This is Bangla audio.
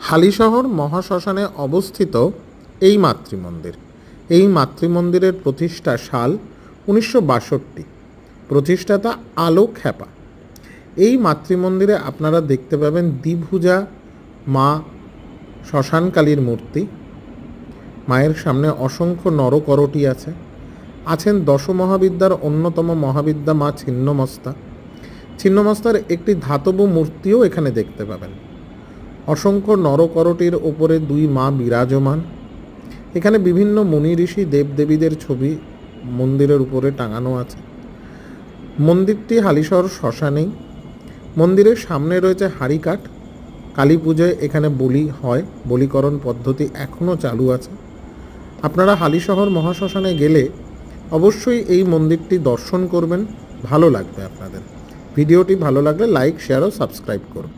হালিশহর মহাশ্মশানে অবস্থিত এই মাতৃমন্দির। এই মাতৃমন্দিরের প্রতিষ্ঠা সাল 1962। প্রতিষ্ঠাতা আলোক খ্যাপা। এই মাতৃমন্দিরে আপনারা দেখতে পাবেন দ্বিভুজা মা শ্মশানকালীর মূর্তি। মায়ের সামনে অসংখ্য নরকরটি আছেন দশমহাবিদ্যার অন্যতম মহাবিদ্যা মা ছিন্নমস্তা। ছিন্নমস্তার একটি ধাতব মূর্তিও এখানে দেখতে পাবেন। অসংখ্য নরকরটির ওপরে দুই মা বিরাজমান। এখানে বিভিন্ন মুনি ঋষি দেবদেবীদের ছবি মন্দিরের উপরে টাঙানো আছে। মন্দিরটি হালিশহর শ্মশানেই। মন্দিরের সামনে রয়েছে হাড়িকাঠ। কালী পুজোয় এখানে বলি হয়, বলিকরণ পদ্ধতি এখনও চালু আছে। আপনারা হালিশহর মহাশ্মশানে গেলে অবশ্যই এই মন্দিরটি দর্শন করবেন, ভালো লাগবে আপনাদের। ভিডিওটি ভালো লাগলে লাইক, শেয়ার ও সাবস্ক্রাইব করুন।